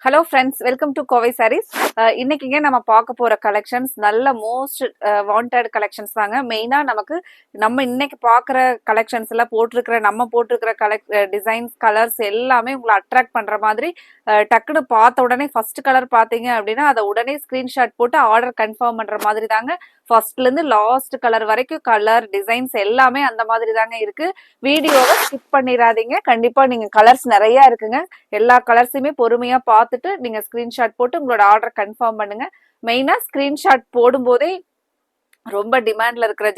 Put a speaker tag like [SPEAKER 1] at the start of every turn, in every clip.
[SPEAKER 1] Hello friends, welcome to Kovai Sarees. இன்னைக்குங்க நம்ம பார்க்க போற கலெக்ஷன்ஸ் நல்ல மோஸ்ட் வாண்டட் கலெக்ஷன்ஸ் தாங்க. மெயினா நம்ம இன்னைக்கு பார்க்குற கலெக்ஷன்ஸ்ல போட்டிருக்கிற டிசைன்ஸ், கலர்ஸ் எல்லாமே உங்களை அட்ராக்ட் பண்ற மாதிரி டக்குன்னு பார்த்த உடனே ஃபர்ஸ்ட் கலர் பார்த்தீங்க அப்படின்னா அதை உடனே ஸ்கிரீன்ஷாட் போட்டு ஆர்டர் கன்ஃபார்ம் பண்ற மாதிரி தாங்க. ஃபர்ஸ்ட்ல இருந்து லாஸ்ட் கலர் வரைக்கும் கலர் டிசைன்ஸ் எல்லாமே அந்த மாதிரி தாங்க இருக்கு. வீடியோவை ஸ்கிப் பண்ணிடாதீங்க. கண்டிப்பா நீங்க கலர்ஸ் நிறைய இருக்குங்க. எல்லா கலர்ஸுமே பொறுமையா பார்த்துட்டு நீங்க ஸ்கிரீன்ஷாட் போட்டு உங்களோட ஆர்டர் கன்ஃபார்ம் பண்ணுங்க. மெயினா ஸ்கிரீன்ஷாட் போடும்போதே ரொம்ப டிமாண்ட்ல இருக்கிற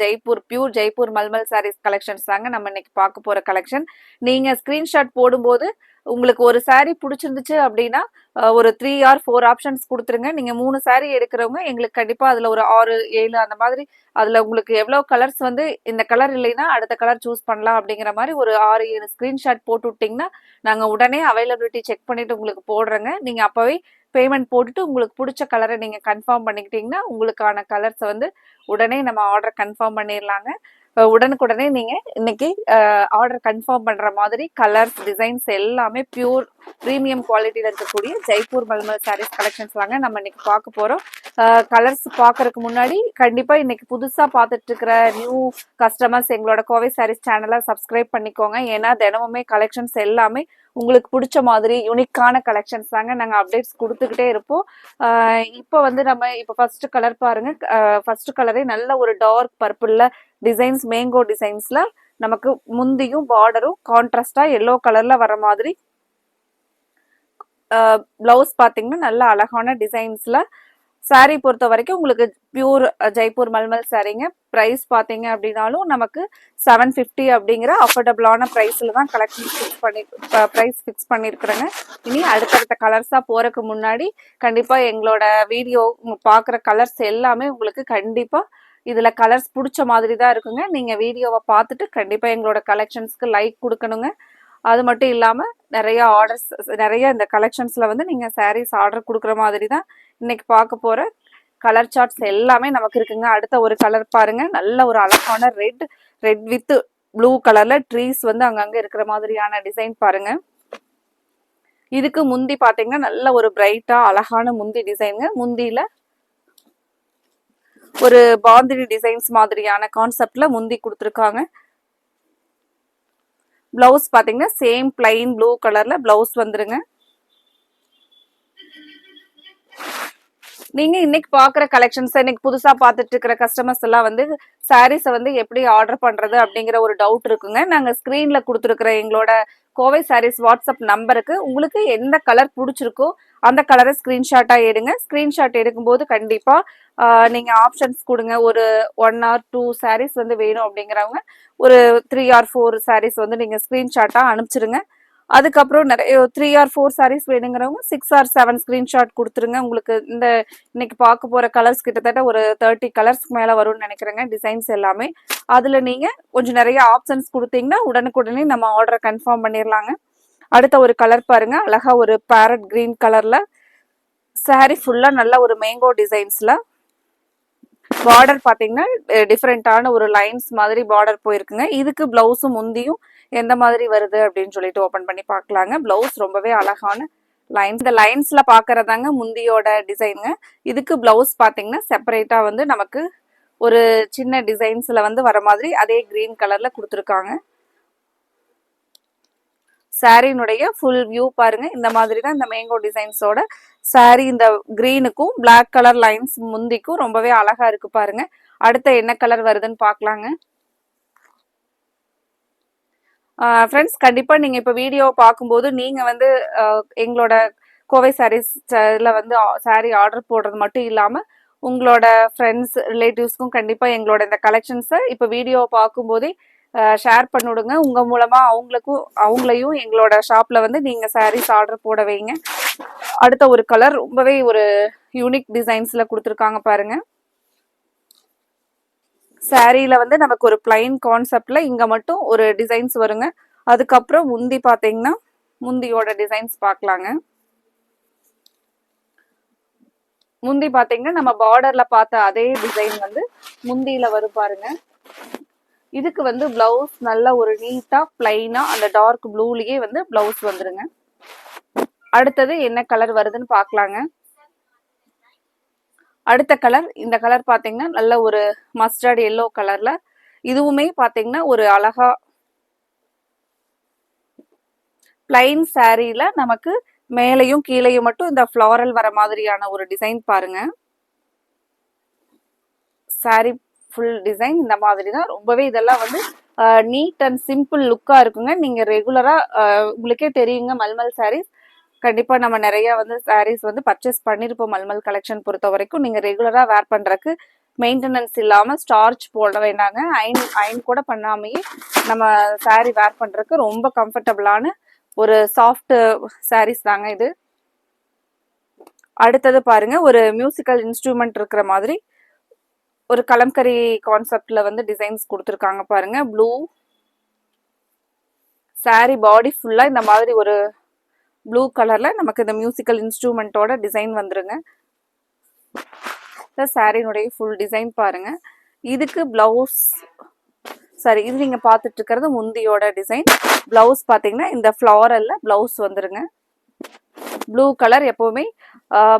[SPEAKER 1] பியூர் ஜெய்ப்பூர் மல்மல் சாரீஸ் கலெக்ஷன்ஸ் தாங்க நம்ம இன்னைக்கு பார்க்க போற கலெக்ஷன். நீங்க ஸ்கிரீன்ஷாட் போடும்போது உங்களுக்கு ஒரு சாரீ பிடிச்சிருந்துச்சு அப்படின்னா ஒரு 3 or 4 ஆப்ஷன்ஸ் கொடுத்துருங்க. நீங்க 3 சாரீ எடுக்கிறவங்க எங்களுக்கு கண்டிப்பா அதுல ஒரு 6, 7 அந்த மாதிரி அதுல உங்களுக்கு எவ்வளவு கலர்ஸ் இந்த கலர் இல்லைன்னா அடுத்த கலர் சூஸ் பண்ணலாம் அப்படிங்கிற மாதிரி ஒரு 6, 7 ஸ்கிரீன்ஷாட் போட்டு விட்டீங்கன்னா நாங்க உடனே அவைலபிலிட்டி செக் பண்ணிட்டு உங்களுக்கு போடுறோங்க. நீங்க அப்பவே பேமெண்ட் போட்டுட்டு உங்களுக்கு பிடிச்ச கலரை நீங்க கன்ஃபார்ம் பண்ணிக்கிட்டீங்கன்னா உங்களுக்கான கலர்ஸை உடனே நம்ம ஆர்டர் கன்ஃபார்ம் பண்ணிடலாங்க. உடனுக்குடனே நீங்க இன்னைக்கு ஆர்டர் கன்ஃபார்ம் பண்ற மாதிரி கலர்ஸ், டிசைன்ஸ் எல்லாமே பியூர் ப்ரீமியம் குவாலிட்டியில இருக்கக்கூடிய ஜெய்ப்பூர் மல்மல் சாரீஸ் கலெக்ஷன்ஸ் வாங்க நம்ம இன்னைக்கு பார்க்க போறோம். கலர்ஸ் பார்க்கறதுக்கு முன்னாடி கண்டிப்பா இன்னைக்கு புதுசா பார்த்துட்டு இருக்கிற நியூ கஸ்டமர்ஸ் எங்களோட கோவை சாரீஸ் சேனலை சப்ஸ்கிரைப் பண்ணிக்கோங்க. ஏன்னா தினமுமே கலெக்ஷன்ஸ் எல்லாமே உங்களுக்கு பிடிச்ச மாதிரி யூனிக்கான கலெக்ஷன்ஸ் தாங்க நாங்கள் அப்டேட்ஸ் கொடுத்துக்கிட்டே இருப்போம். இப்போ நம்ம இப்போ ஃபர்ஸ்ட் கலர் பாருங்க. ஃபர்ஸ்ட் கலரே நல்ல ஒரு டார்க் பர்பிள்ல டிசைன்ஸ், மேங்கோ டிசைன்ஸ்ல நமக்கு முந்தியும் பார்டரும் கான்ட்ராஸ்டா எல்லோ கலர்ல வர மாதிரி பிளவுஸ் பாத்தீங்கன்னா நல்ல அழகான டிசைன்ஸ்ல. சாரீ பொறுத்த வரைக்கும் உங்களுக்கு பியூர் ஜெய்ப்பூர் மல்மல் சாரீங்க. ப்ரைஸ் பார்த்தீங்க அப்படின்னாலும் நமக்கு 750 அப்படிங்கிற அஃபோர்டபுளான ப்ரைஸில் தான் ப்ரைஸ் ஃபிக்ஸ் பண்ணியிருக்கிறேங்க. இனி அடுத்தடுத்த கலர்ஸாக போகிறதுக்கு முன்னாடி கண்டிப்பாக எங்களோட வீடியோ பார்க்குற கலர்ஸ் எல்லாமே உங்களுக்கு கண்டிப்பாக இதில் கலர்ஸ் பிடிச்ச மாதிரி தான் இருக்குங்க. நீங்கள் வீடியோவை பார்த்துட்டு கண்டிப்பாக எங்களோட கலெக்ஷன்ஸ்க்கு லைக் கொடுக்கணுங்க. அது மட்டும் இல்லாமல் நிறைய இந்த கலெக்ஷன்ஸில் நீங்கள் சாரீஸ் ஆர்டர் கொடுக்குற மாதிரி தான் இன்னைக்கு பார்க்க போகிற கலர் சார்ட்ஸ் எல்லாமே நமக்கு இருக்குங்க. அடுத்த ஒரு கலர் பாருங்க. நல்ல ஒரு அழகான ரெட் வித் ப்ளூ கலர்ல ட்ரீஸ் அங்கங்க இருக்கிற மாதிரியான டிசைன் பாருங்க. இதுக்கு முந்தி பாத்தீங்கன்னா நல்ல ஒரு பிரைட்டா அழகான முந்தி டிசைனுங்க. முந்தியில ஒரு பாந்தினி டிசைன்ஸ் மாதிரியான கான்செப்ட்ல முந்தி கொடுத்துருக்காங்க. பிளவுஸ் பாத்தீங்கன்னா சேம் பிளைன் ப்ளூ கலர்ல பிளவுஸ் வந்துருங்க. நீங்க இன்னைக்கு பாக்குற கலெக்ஷன்ஸ், இன்னைக்கு புதுசா பாத்துட்டு இருக்கிற கஸ்டமர்ஸ் எல்லாம் சாரீஸை எப்படி ஆர்டர் பண்றது அப்படிங்கிற ஒரு டவுட் இருக்குங்க. நாங்க ஸ்கிரீன்ல கொடுத்துருக்கிற எங்களோட கோவை சாரீஸ் வாட்ஸ்அப் நம்பருக்கு உங்களுக்கு எந்த கலர் பிடிச்சிருக்கோ அந்த கலரை ஸ்கிரீன்ஷாட்டா எடுங்க. ஸ்கிரீன்ஷாட் எடுக்கும்போது கண்டிப்பா நீங்க ஆப்ஷன்ஸ் கொடுங்க. ஒரு 1 or 2 சாரீஸ் வேணும் அப்படிங்கிறவங்க ஒரு 3 or 4 சாரீஸ் நீங்க ஸ்கிரீன்ஷாட்டா அனுப்பிச்சிருங்க. அதுக்கப்புறம் நிறைய 3 or 4 சாரீஸ் வேணுங்கிறவங்க 6 or 7 ஸ்கிரீன்ஷாட் கொடுத்துருங்க. உங்களுக்கு இன்னைக்கு பார்க்க போற கலர்ஸ் கிட்டத்தட்ட ஒரு 30 கலர்ஸ்க்கு மேல வரும்னு நினைக்கிறேங்க. டிசைன்ஸ் எல்லாமே அதுல நீங்க கொஞ்சம் நிறைய ஆப்ஷன்ஸ் கொடுத்தீங்கன்னா உடனுக்குடனே நம்ம ஆர்டரை கன்ஃபார்ம் பண்ணிடலாங்க. அடுத்த ஒரு கலர் பாருங்க. அழகா ஒரு பேரட் கிரீன் கலர்ல சாரீ ஃபுல்லா நல்ல ஒரு மேங்கோ டிசைன்ஸ்ல பார்டர் பாத்தீங்கன்னா டிஃப்ரெண்டான ஒரு லைன்ஸ் மாதிரி பார்டர் போயிருக்குங்க. இதுக்கு பிளவுஸும் முந்தியும் எந்த மாதிரி வருது அப்படின்னு சொல்லிட்டு ஓபன் பண்ணி பார்க்கலாங்க. பிளவுஸ் ரொம்பவே அழகான லைன்ஸ். இந்த லைன்ஸ்ல பாக்குறதாங்க முந்தியோட டிசைனுங்க. இதுக்கு பிளவுஸ் பாத்தீங்கன்னா செப்பரேட்டா நமக்கு ஒரு சின்ன டிசைன்ஸ்ல வர மாதிரி அதே கிரீன் கலர்ல கொடுத்துருக்காங்க. சாரியினுடைய ஃபுல் வியூ பாருங்க. இந்த மாதிரி தான் இந்த மேங்கோ டிசைன்ஸோட சாரி. இந்த கிரீனுக்கும் பிளாக் கலர் லைன்ஸ் முந்திக்கும் ரொம்பவே அழகா இருக்கு பாருங்க. அடுத்த என்ன கலர் வருதுன்னு பாக்கலாங்க. ஃப்ரெண்ட்ஸ், கண்டிப்பா நீங்க இப்ப வீடியோ பார்க்கும்போது நீங்க எங்களோட கோவை சாரீஸ்ல சாரி ஆர்டர் போடுறது மட்டும் இல்லாம உங்களோட ஃப்ரெண்ட்ஸ், ரிலேட்டிவ்ஸ்க்கும் கண்டிப்பா எங்களோட இந்த கலெக்ஷன்ஸை இப்ப வீடியோ பார்க்கும்போதே ஷேர் பண்ணிவிடுங்க. உங்க மூலமா அவங்களையும் எங்களோட ஷாப்ல நீங்க சாரீஸ் ஆர்டர் போட வைங்க. அடுத்த ஒரு கலர் ரொம்பவே ஒரு யூனிக் டிசைன்ஸ்ல கொடுத்துருக்காங்க பாருங்க. சாரியில நமக்கு ஒரு பிளைன் கான்செப்ட்ல இங்க மட்டும் ஒரு டிசைன்ஸ் வருங்க. அதுக்கப்புறம் முந்தி பாத்தீங்கன்னா முந்தியோட டிசைன்ஸ் பார்க்கலாங்க. முந்தி பாத்தீங்கன்னா நம்ம பார்டர்ல பார்த்த அதே டிசைன் முந்தியில வரும் பாருங்க. இதுக்கு பிளவுஸ் நல்ல ஒரு நீட்டா பிளைனா அந்த டார்க் ப்ளூலயே பிளவுஸ் வந்துருங்க. அடுத்தது என்ன கலர் வருதுன்னு பார்க்கலாங்க. அடுத்த கலர், இந்த கலர் பாத்தீங்கன்னா நல்ல ஒரு மஸ்டர்ட் எல்லோ கலர்ல, இதுவுமே பாத்தீங்கன்னா ஒரு அழகா பிளைன் சாரீல நமக்கு மேலையும் கீழையும் மட்டும் இந்த ஃப்ளாரல் வர மாதிரியான ஒரு டிசைன் பாருங்க. சாரி ஃபுல் டிசைன் இந்த மாதிரி தான். ரொம்பவே இதெல்லாம் வந்து நீட் அண்ட் சிம்பிள் லுக்கா இருக்குங்க. நீங்க ரெகுலரா உங்களுக்கே தெரியுங்க, மல்மல் சாரீஸ் கண்டிப்பா நம்ம நிறைய வந்து சாரீஸ் வந்து பர்ச்சேஸ் பண்ணிருப்போம். மல்மல் கலெக்ஷன் பொறுத்த வரைக்கும் நீங்க ரெகுலரா வேர் பண்றதுக்கு மெயின்டெனன்ஸ் இல்லாம ஸ்டார்ச் போட வேண்டாங்க. அயன் கூட பண்ணாமையே நம்ம சாரீ வேர் பண்றதுக்கு ரொம்ப கம்ஃபர்டபுளான ஒரு சாஃப்ட் சாரீஸ் தாங்க இது. அடுத்தது பாருங்க, ஒரு மியூசிக்கல் இன்ஸ்ட்ருமெண்ட் இருக்கிற மாதிரி ஒரு கலம்கரி கான்செப்ட்ல வந்து டிசைன்ஸ் கொடுத்துருக்காங்க பாருங்க. ப்ளூ சாரி பாடி ஃபுல்லா இந்த மாதிரி ஒரு ப்ளூ கலர்ல நமக்கு இந்த மியூசிக்கல் இன்ஸ்ட்ருமெண்டோட டிசைன் வந்துருங்க. இந்த சாரினுடைய ஃபுல் டிசைன் பாருங்க. இதுக்கு பிளவுஸ், சரி இது நீங்க பார்த்துட்டு இருக்கிறது முந்தியோட டிசைன். பிளவுஸ் பாத்தீங்கன்னா இந்த ஃப்ளாரல்ல பிளவுஸ் வந்துருங்க. ப்ளூ கலர் எப்பவுமே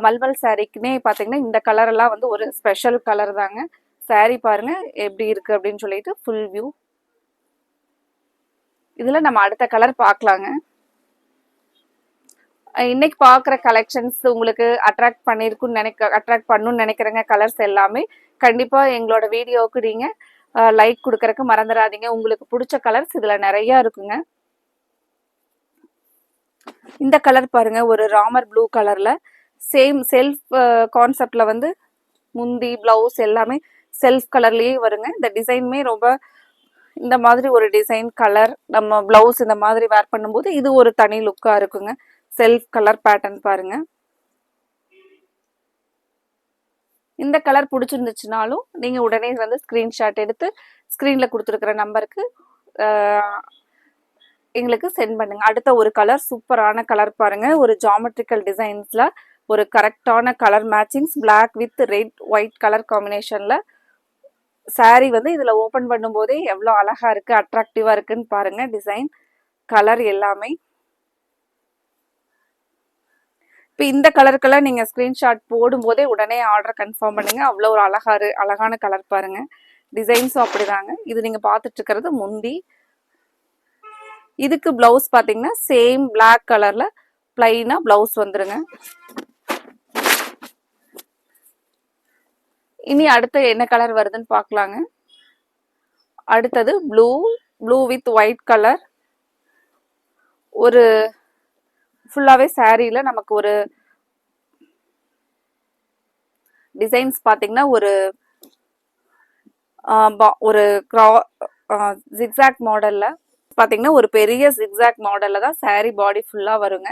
[SPEAKER 1] மல்மல் சாரிக்குமே பாத்தீங்கன்னா இந்த கலர் எல்லாம் வந்து ஒரு ஸ்பெஷல் கலர் தாங்க. சாரி பாருங்க எப்படி இருக்கு அப்படின்னு சொல்லிட்டு ஃபுல் வியூ. இதுல நம்ம அடுத்த கலர் பார்க்கலாங்க. இன்னைக்கு பார்க்குற கலெக்ஷன்ஸ் உங்களுக்கு அட்ராக்ட் பண்ணுன்னு நினைக்கிறேங்க. கலர்ஸ் எல்லாமே கண்டிப்பா எங்களோட வீடியோவுக்கு நீங்க லைக் கொடுக்கறதுக்கு மறந்துடாதீங்க. உங்களுக்கு பிடிச்ச கலர்ஸ் இதுல நிறைய இருக்குங்க. இந்த கலர் பாருங்க, ஒரு ராமர் ப்ளூ கலர்ல சேம் செல்ஃப் கான்செப்ட்ல வந்து முந்தி பிளவுஸ் எல்லாமே செல்ஃப் கலர்லயே வருங்க. இந்த டிசைனுமே ரொம்ப இந்த மாதிரி ஒரு டிசைன் கலர் நம்ம பிளவுஸ் இந்த மாதிரி வேர் பண்ணும்போது இது ஒரு தனி லுக்கா இருக்குங்க. செல்ஃப் கலர் பேட்டர்ன் பாருங்க. இந்த கலர் பிடிச்சிருந்துச்சுனாலும் நீங்க உடனே வந்து ஸ்கிரீன்ஷாட் எடுத்து ஸ்கிரீன்ல கொடுத்துருக்கிற நம்பருக்கு எங்களுக்கு சென்ட் பண்ணுங்க. அடுத்த ஒரு கலர், சூப்பரான கலர் பாருங்க. ஒரு ஜாமெட்ரிக்கல் டிசைன்ஸ்ல ஒரு கரெக்டான colour matchings, black with red white colour காம்பினேஷன்ல சாரி வந்து இதுல ஓபன் பண்ணும் போதே எவ்வளவு அழகா இருக்கு, அட்ராக்டிவா இருக்குன்னு பாருங்க. டிசைன் கலர் எல்லாமே. இப்போ இந்த கலருக்கெல்லாம் நீங்க ஸ்கிரீன்ஷாட் போடும் போதே உடனே ஆர்டர் கன்ஃபார்ம் பண்ணுங்க. அவ்வளோ ஒரு அழகான கலர் பாருங்க. டிசைன்ஸும் அப்படிதாங்க. இது நீங்க பார்த்துட்டு இருக்கிறது முந்தி. இதுக்கு பிளவுஸ் பாத்தீங்கன்னா சேம் பிளாக் கலர்ல பிளைனா பிளவுஸ் வந்துருங்க. இனி அடுத்து என்ன கலர் வருதுன்னு பார்க்கலாங்க. அடுத்தது ப்ளூ வித் ஒயிட் கலர். ஒரு ஃபுல்லாவே சாரியில நமக்கு ஒரு டிசைன்ஸ் பாத்தீங்கன்னா ஒரு ஜிக்ஸாக் மாடல்ல பாத்தீங்கன்னா ஒரு பெரிய ஜிக்ஸாக் மாடல்ல தான் சாரி பாடி ஃபுல்லா வருங்க.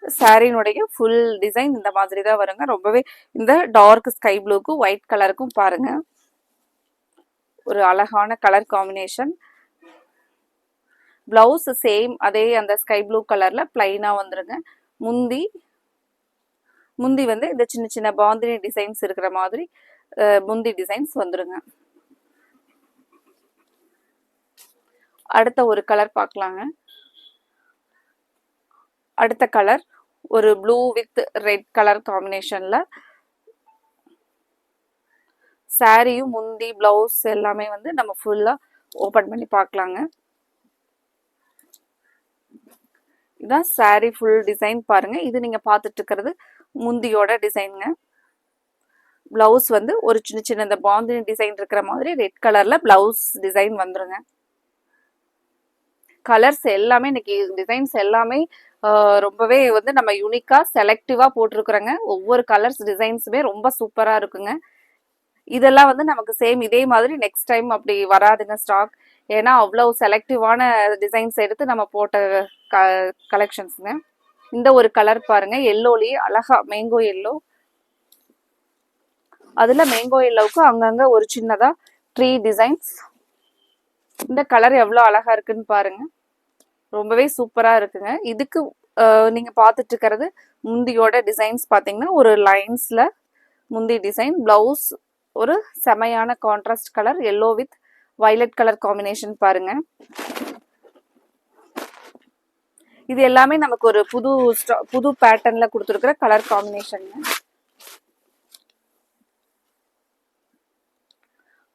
[SPEAKER 1] சாரினுடைய ஃபுல் டிசைன் இந்த மாதிரி தான் வருங்க. ரொம்பவே இந்த டார்க் ஸ்கை ப்ளூக்கும் ஒயிட் கலருக்கும் பாருங்க ஒரு அழகான கலர் காம்பினேஷன். பிளவுஸ் சேம் அதே அந்த ஸ்கை ப்ளூ கலர்ல பிளைனா வந்துருங்க. முந்தி வந்து இந்த சின்ன சின்ன பாந்தினி டிசைன்ஸ் இருக்கிற மாதிரி முந்தி டிசைன்ஸ் வந்துருங்க. அடுத்த ஒரு கலர் பார்க்கலாங்க. அடுத்த கலர் ஒரு ப்ளூ வித் ரெட் கலர் காம்பினேஷன்ல சாரியும் முந்தி பிளவுஸ் எல்லாமே வந்து நம்ம ஃபுல்லா ஓபன் பண்ணி பார்க்கலாங்க. இதான் சாரி ஃபுல் டிசைன் பாருங்க. இது நீங்க பார்த்துட்டு இருக்கிறது முந்தியோட டிசைனுங்க. பிளவுஸ் வந்து ஒரு சின்ன சின்ன இந்த பாந்தினி டிசைன் இருக்கிற மாதிரி ரெட் கலர்ல பிளவுஸ் டிசைன் வந்துருங்க. கலர்ஸ் எல்லாமே இன்னைக்கு டிசைன்ஸ் எல்லாமே ரொம்பவே வந்து நம்ம யூனிக்கா செலக்டிவா போட்டிருக்கிறோங்க. ஒவ்வொரு கலர்ஸ் டிசைன்ஸுமே ரொம்ப சூப்பரா இருக்குங்க. இதெல்லாம் வந்து நமக்கு சேம் இதே மாதிரி நெக்ஸ்ட் டைம் அப்படி வராதுங்க ஸ்டாக். ஏன்னா அவ்வளவு செலக்டிவான டிசைன்ஸ் எடுத்து நம்ம போட்ட கலெக்ஷன்ஸுங்க. இந்த ஒரு கலர் பாருங்க, எல்லோலயே அழகா மேங்கோ எல்லோ. அதுல மேங்கோ எல்லோவுக்கு அங்கங்க ஒரு சின்னதா ட்ரீ டிசைன்ஸ். இந்த கலர் எவ்வளவு அழகா இருக்குன்னு பாருங்க. ரொம்பவே சூப்பரா இருக்குங்க. இதுக்கு நீங்க பார்த்துட்டு இருக்கிறது முந்தியோட டிசைன்ஸ் பாத்தீங்கன்னா ஒரு லைன்ஸ்ல முந்தி டிசைன். பிளவுஸ் ஒரு செமையான contrast colour yellow with violet colour combination பாருங்க. இது எல்லாமே நமக்கு ஒரு புது பேட்டர்ன்ல கொடுத்துருக்கிற கலர் காம்பினேஷன்.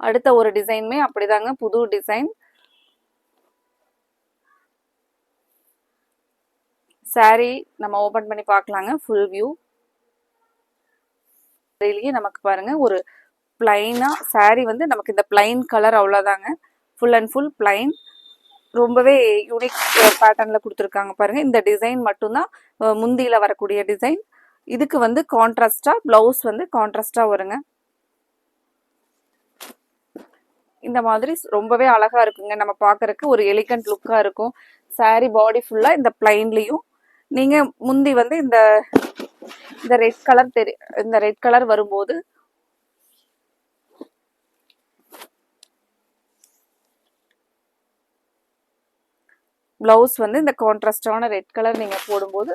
[SPEAKER 1] அடுத்த ஒரு டிசைனுமே அப்படிதாங்க, புது டிசைன். சாரி நம்ம ஓபன் பண்ணி பார்க்கலாங்க. ஃபுல் வியூ இதுலயே நமக்கு பாருங்க ஒரு பிளைனா சாரி வந்து நமக்கு இந்த பிளைன் கலர் அவ்வளோதாங்க. Full and full plain. ரொம்பவே யூனிக் பேட்டர்ன்ல கொடுத்துருக்காங்க பாருங்க. இந்த டிசைன் மட்டும்தான் முந்தியில வரக்கூடிய டிசைன். இதுக்கு வந்து கான்ட்ராஸ்டா பிளவுஸ் வந்து கான்ட்ராஸ்டா வருங்க. இந்த மாதிரி ரொம்பவே அழகா இருக்குங்க. நம்ம பார்க்கறதுக்கு ஒரு எலிகண்ட் லுக்கா இருக்கும். சாரி பாடி ஃபுல்லா இந்த பிளைன்லயும் நீங்க முந்தி வந்து இந்த ரெட் கலர் இந்த ரெட் கலர் வரும்போது பிளவுஸ் வந்து இந்த கான்ட்ராஸ்டான ரெட் கலர் நீங்க போடும்போது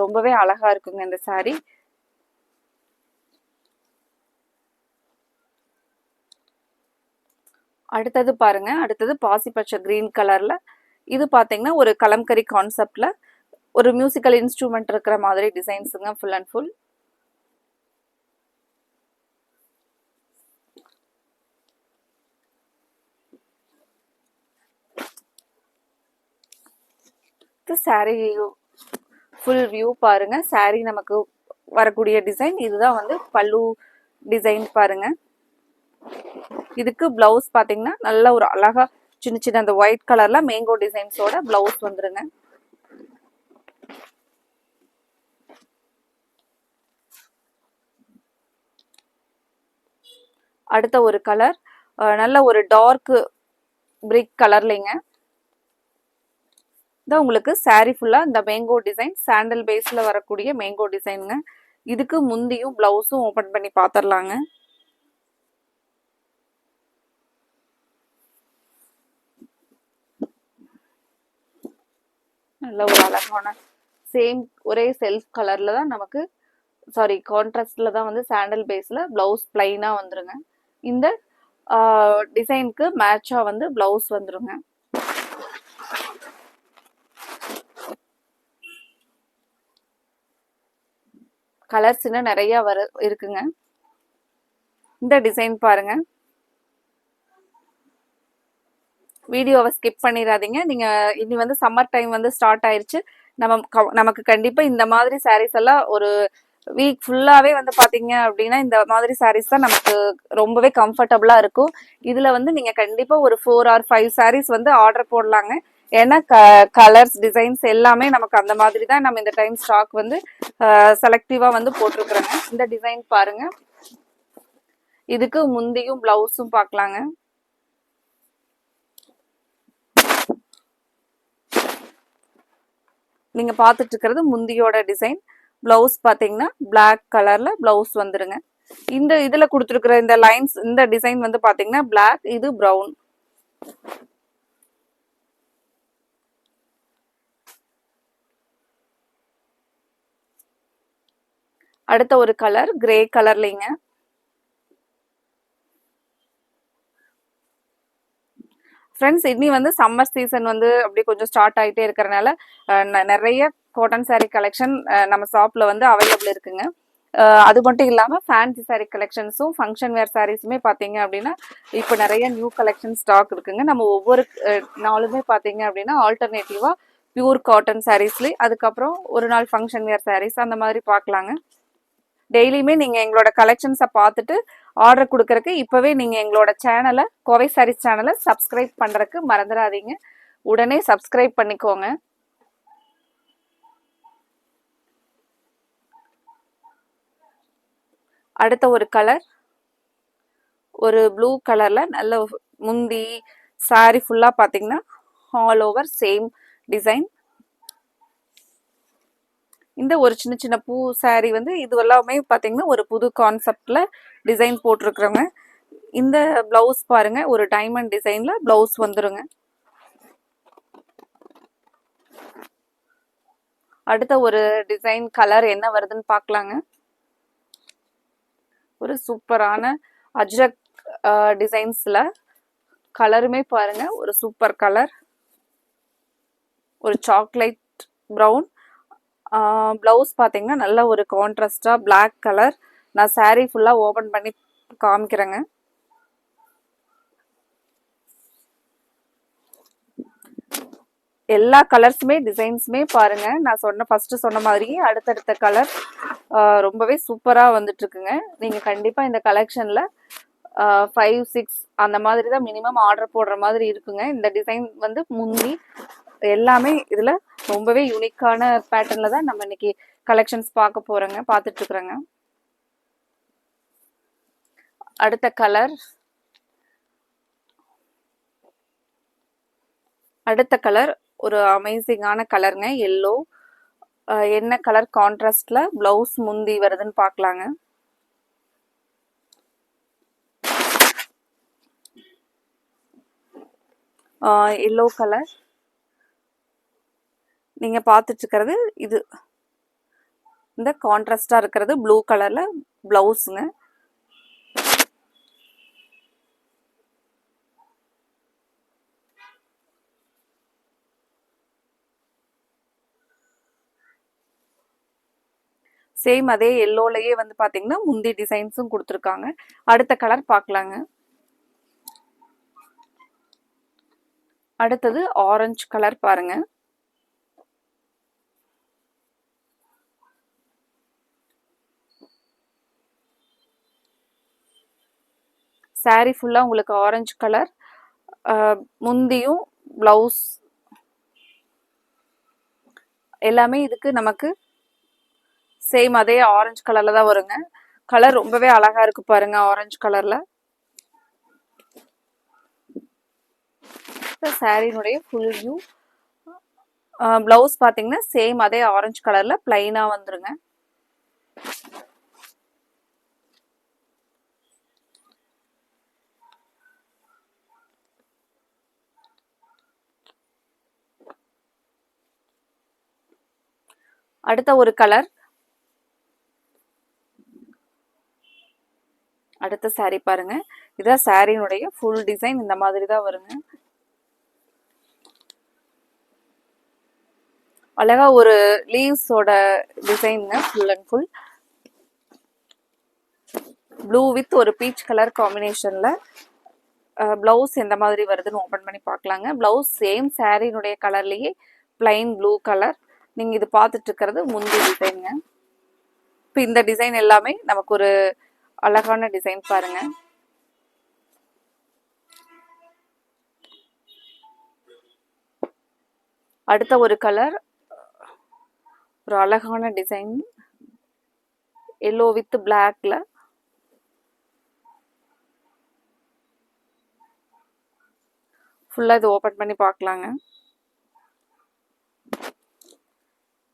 [SPEAKER 1] ரொம்பவே அழகா இருக்குங்க இந்த சாரி. அடுத்தது பாருங்க, அடுத்தது பாசி பச்சை கிரீன் கலர்ல. இது பாத்தீங்கன்னா ஒரு கலம்கரி கான்செப்ட்ல ஒரு மியூசிக்கல் இன்ஸ்ட்ருமெண்ட் இருக்கிற மாதிரி டிசைன்ஸுங்க. Full and full sari full view பாருங்க. சாரி நமக்கு வரக்கூடிய டிசைன் இதுதான் வந்து பல்லு டிசைன் பாருங்க. இதுக்கு பிளவுஸ் பாத்தீங்கன்னா நல்ல ஒரு அழகா சின்ன சின்ன அந்த ஒயிட் கலர்ல மேங்கோ டிசைன்ஸோட பிளவுஸ் வந்துருங்க. அடுத்த ஒரு கலர் நல்ல ஒரு டார்க் பிரிக் கலர்லைங்க. இதான் உங்களுக்கு சாரி ஃபுல்லா இந்த மேங்கோ டிசைன், சாண்டல் பேஸ்ல வரக்கூடிய மேங்கோ டிசைனுங்க. இதுக்கு முந்தியும் பிளவுஸும் ஓபன் பண்ணி பாத்திரலாங்க. நல்ல ஒரு அழகான சேம் ஒரே செல்ஃப் கலர்ல தான் நமக்கு கான்ட்ராஸ்ட்ல தான் வந்து சாண்டல் பேஸ்ல பிளவுஸ் பிளைனா வந்துருங்க. இந்த டிசைனுக்கு மேட்சா வந்து பிளவுஸ் வந்துருங்க. கலர்ஸ் இன்னும் நிறைய இருக்குங்க. இந்த டிசைன் பாருங்க. வீடியோவை ஸ்கிப் பண்ணிடாதீங்க. நீங்க இனி வந்து சம்மர் டைம் வந்து ஸ்டார்ட் ஆயிருச்சு. நமக்கு கண்டிப்பா இந்த மாதிரி சாரீஸ் எல்லாம் ஒரு வீக் ஃபுல்லாவே வந்து பாத்தீங்க அப்படின்னா இந்த மாதிரி சாரீஸ் தான் நமக்கு ரொம்பவே கம்ஃபர்டபுளா இருக்கும். இதுல வந்து நீங்க கண்டிப்பா ஒரு 4 or 5 சாரீஸ் வந்து ஆர்டர் போடலாங்க. ஏன்னா கலர்ஸ் டிசைன்ஸ் எல்லாமே நமக்கு அந்த மாதிரி தான் நம்ம இந்த டைம் ஸ்டாக் வந்து செலக்டிவா வந்து போட்டிருக்கிறோங்க. இந்த டிசைன் பாருங்க. இதுக்கு முந்தியும் பிளவுஸும் பார்க்கலாங்க. நீங்க பார்த்துட்டு இருக்கிறது முந்தியோட டிசைன். பிளவுஸ் பாத்தீங்கன்னா பிளாக் கலர்ல பிளவுஸ் வந்துருங்க. இந்த இதுல கொடுத்துருக்கிற இந்த லைன்ஸ் இந்த டிசைன் வந்து பாத்தீங்கன்னா பிளாக், இது பிரவுன். அடுத்த ஒரு கலர் கிரே கலர்லிங்க. ஃப்ரெண்ட்ஸ் இனி வந்து சம்மர் சீசன் வந்து அப்படி கொஞ்சம் ஸ்டார்ட் ஆகிட்டே இருக்கிறனால நிறைய காட்டன் சாரீ கலெக்ஷன் நம்ம ஷாப்ல வந்து அவைலபிள் இருக்குங்க. அது மட்டும் இல்லாமல் ஃபேன்சி சாரீ கலெக்ஷன்ஸும் ஃபங்க்ஷன் வேர் சாரீஸுமே பார்த்தீங்க அப்படின்னா இப்போ நிறைய நியூ கலெக்ஷன் ஸ்டாக் இருக்குங்க. நம்ம ஒவ்வொரு நாளுமே பார்த்தீங்க அப்படின்னா ஆல்டர்னேட்டிவாக பியூர் காட்டன் சாரீஸ்லேயே அதுக்கப்புறம் ஒரு நாள் ஃபங்க்ஷன் வேர் சாரீஸ் அந்த மாதிரி பார்க்கலாங்க. டெய்லியுமே நீங்கள் எங்களோட கலெக்ஷன்ஸை பார்த்துட்டு ஆர்டர் கொடுக்கறக்கு இப்போவே நீங்கள் எங்களோட சேனலை கோவை சாரீஸ் சேனலை சப்ஸ்கிரைப் பண்ணுறதுக்கு மறந்துடாதீங்க. உடனே சப்ஸ்கிரைப் பண்ணிக்கோங்க. அடுத்த ஒரு கலர் ஒரு ப்ளூ கலர்ல நல்ல முந்தி சாரி ஃபுல்லா பாத்தீங்கன்னா ஆல் ஓவர் சேம் டிசைன். இந்த ஒரு சின்ன சின்ன பூ சாரி வந்து இது எல்லாமே பாத்தீங்கன்னா ஒரு புது கான்செப்ட்ல டிசைன் போட்டிருக்கிறவங்க. இந்த பிளவுஸ் பாருங்க ஒரு டைமண்ட் டிசைன்ல பிளவுஸ் வந்துருங்க. அடுத்த ஒரு டிசைன் கலர் என்ன வருதுன்னு பார்க்கலாங்க. ஒரு சூப்பரான அஜ்ரக் டிசைன்ஸ்ல கலருமே பாருங்க ஒரு சூப்பர் கலர், ஒரு சாக்லேட் ப்ரௌன். ப்ளவுஸ் பார்த்தீங்கன்னா நல்ல ஒரு கான்ட்ராஸ்டாக Black கலர். நான் saree ஃபுல்லாக ஓப்பன் பண்ணி காமிக்கிறேங்க. எல்லா கலர்ஸுமே டிசைன்ஸுமே பாருங்க. நான் ஃபர்ஸ்ட் சொன்ன மாதிரியே அடுத்தடுத்த கலர் ரொம்பவே சூப்பராக வந்துட்டு இருக்குங்க. நீங்கள் கண்டிப்பாக இந்த கலெக்ஷனில் 5, 6 அந்த மாதிரி தான் மினிமம் ஆர்டர் போடுற மாதிரி இருக்குங்க. இந்த டிசைன் வந்து முந்தி எல்லாமே இதில் ரொம்பவே யூனிக்கான பேட்டர்னில் தான் நம்ம இன்னைக்கு கலெக்ஷன்ஸ் பார்த்துட்டு இருக்கிறோங்க. அடுத்த கலர் ஒரு அமேசிங்கான கலருங்க. எல்லோ. என்ன கலர் கான்ட்ராஸ்ட்ல பிளவுஸ் முந்தி வருதுன்னு பார்க்கலாங்க. Yellow colour. நீங்க பார்த்துட்டு இருக்கிறது இது இந்த கான்ட்ராஸ்டா இருக்கிறது ப்ளூ கலர்ல பிளவுஸுங்க. சேம் அதே எல்லோலயே வந்து பாத்தீங்கன்னா முந்தி டிசைன்ஸும் கொடுத்துருக்காங்க. அடுத்த கலர் பார்க்கலாங்க. அடுத்தது ஆரஞ்சு கலர் பாருங்க. சாரி ஃபுல்லா உங்களுக்கு ஆரஞ்சு கலர். முந்தியும் பிளவுஸ் எல்லாமே இதுக்கு நமக்கு சேம் அதே ஆரஞ்சு கலர்ல தான் வருங்க. கலர் ரொம்பவே அழகா இருக்கு பாருங்க ஆரஞ்சு கலர்ல. சாரினுடைய ஃபுல் வியூ. பிளவுஸ் பாத்தீங்கன்னா சேம் அதே ஆரஞ்சு கலர்ல பிளைனா வந்துருங்க. அடுத்த ஒரு கலர். அடுத்த சாரி பாருங்க. இதான் சாரினுடைய ஃபுல் டிசைன். இந்த மாதிரி தான் வருங்க. அழகா ஒரு லீவ்ஸோட டிசைனுங்க. Full and full blue with ஒரு பீச் கலர் காம்பினேஷன்ல. பிளவுஸ் எந்த மாதிரி வருதுன்னு ஓபன் பண்ணி பார்க்கலாங்க. பிளவுஸ் சேம் சாரினுடைய கலர்லயே பிளைன் ப்ளூ கலர். நீங்க இது பார்த்துட்டு இருக்கிறது முந்தி டிசைனுங்க. இப்போ இந்த டிசைன் எல்லாமே நமக்கு ஒரு அழகான டிசைன் பாருங்க. அடுத்த ஒரு கலர் ஒரு அழகான டிசைன் எல்லோ வித் பிளாக்ல. ஃபுல்லா இது ஓபன் பண்ணி பார்க்கலாங்க.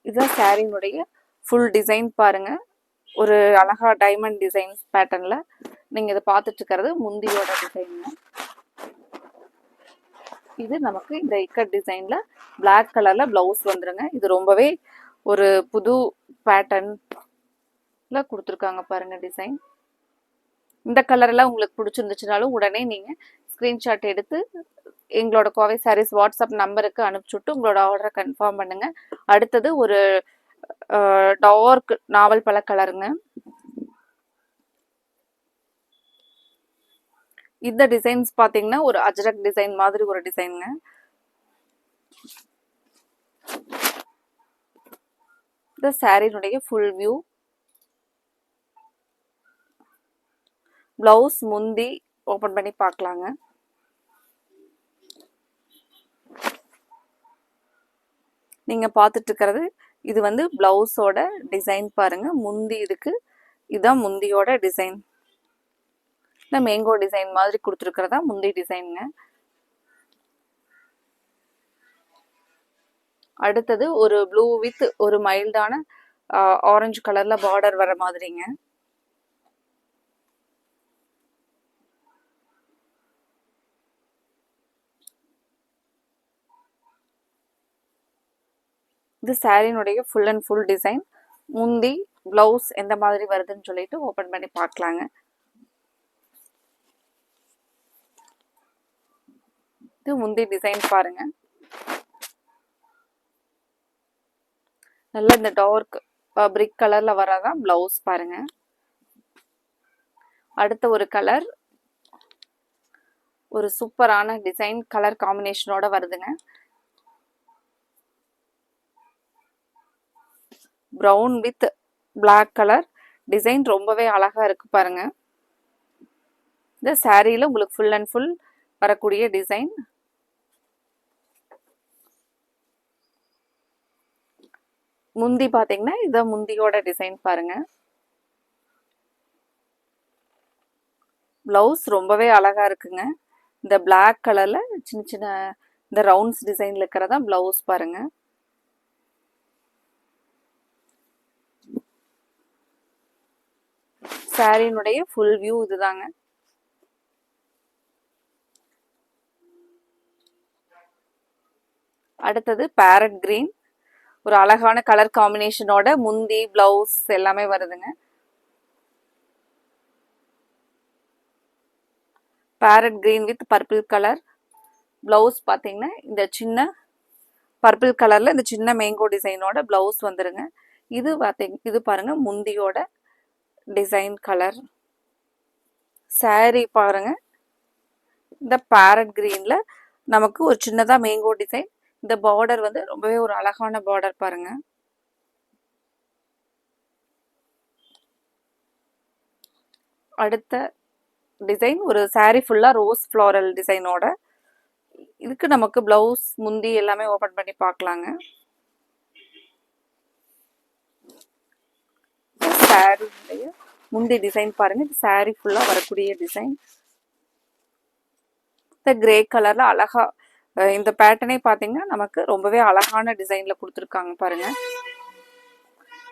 [SPEAKER 1] இதுதான் சாரினுடைய ஃபுல் டிசைன் பாருங்க. ஒரு அழகா டைமண்ட் டிசைன்ஸ் பேட்டர்ன்ல. நீங்க இதை பார்த்துட்டு இருக்கிறது முந்தியோட டிசைனுங்க. இது நமக்கு இந்த இக்கட் டிசைன்ல பிளாக் கலர்ல பிளவுஸ் வந்துருங்க. இது ரொம்பவே ஒரு புது பேட்டர்ன்ல கொடுத்துருக்காங்க பாருங்க டிசைன். இந்த கலர்லாம் உங்களுக்கு பிடிச்சிருந்துச்சுனாலும் உடனே நீங்க ஸ்கிரீன்ஷாட் எடுத்து எங்களோட கோவை சாரீஸ் வாட்ஸ்அப் நம்பருக்கு அனுப்பிச்சுட்டு உங்களோட ஆர்டரை கன்ஃபார்ம் பண்ணுங்க. அடுத்தது ஒரு டார்க் நாவல் பழ கலருங்க. இந்த டிசைன்ஸ் பாத்தீங்கன்னா ஒரு அஜ்ரக் டிசைன் மாதிரி ஒரு டிசைனுங்க. இந்த சாரினுடைய ஃபுல் வியூ. பிளவுஸ் முந்தி ஓபன் பண்ணி பார்க்கலாங்க. நீங்க பார்த்துட்டு இருக்கிறது இது வந்து பிளவுஸோட டிசைன் பாருங்க. முந்தி இதுக்கு இதுதான் முந்தியோட டிசைன். இந்த மேங்கோ டிசைன் மாதிரி கொடுத்துருக்கிறதா முந்தி டிசைனுங்க. அடுத்தது ஒரு ப்ளூ வித் ஒரு மைல்டான ஆரஞ்சு கலர்ல பார்டர் வர மாதிரிங்க. இது சாரினுடைய ஃபுல் அண்ட் ஃபுல் டிசைன். முந்தி பிளவுஸ் எந்த மாதிரி வருதுன்னு சொல்லிட்டு ஓபன் பண்ணி பார்க்கலாங்க. இது முந்தி டிசைன் பாருங்க. நல்லா இந்த டார்க் பிரிக் கலர்ல வரதான் பிளவுஸ் பாருங்க. அடுத்த ஒரு கலர், ஒரு சூப்பரான டிசைன் கலர் காம்பினேஷனோட வருதுங்க. Brown with black colour design ரொம்பவே அழகா இருக்கு பாருங்க. இந்த சாரியில உங்களுக்கு ஃபுல் அண்ட் ஃபுல் வரக்கூடிய டிசைன். முந்தி பாத்தீங்கன்னா இத முந்தியோட டிசைன் பாருங்க. பிளவுஸ் ரொம்பவே அழகா இருக்குங்க. இந்த பிளாக் கலர்ல சின்ன சின்ன இந்த ரவுண்ட்ஸ் டிசைன்ல இருக்கிறதா பிளவுஸ் பாருங்க. சாரியினுடைய ஃபுல் வியூ இதுதாங்க. அடுத்தது பேரட் கிரீன், ஒரு அழகான கலர் காம்பினேஷனோட முந்தி பிளவுஸ் எல்லாமே வருதுங்க. Farad green with purple colour blouse பாத்தீங்கன்னா இந்த சின்ன பர்பிள் கலர்ல இந்த சின்ன மேங்கோ டிசைனோட பிளவுஸ் வந்துருங்க. இது பாருங்க முந்தியோட டிசைன் கலர். சாரி பாருங்க, இந்த பேரட் கிரீன்ல நமக்கு ஒரு சின்னதா மேங்கோ டிசைன். இந்த பார்டர் வந்து ரொம்பவே ஒரு அழகான பார்டர் பாருங்க. அடுத்த டிசைன் ஒரு சாரி ஃபுல்லா ரோஸ் ஃப்ளாரல் டிசைனோட. இதுக்கு நமக்கு பிளவுஸ் முந்தி எல்லாமே ஓபன் பண்ணி பார்க்கலாங்க. சாரி முந்தி டிசைன் பாருங்க. இது சாரி ஃபுல்லா வரக்கூடிய டிசைன். இந்த கிரே கலர்ல அழகா இந்த பேட்டர்னே பாத்தீங்கன்னா நமக்கு ரொம்பவே அழகான டிசைன்ல கொடுத்துருக்காங்க பாருங்க.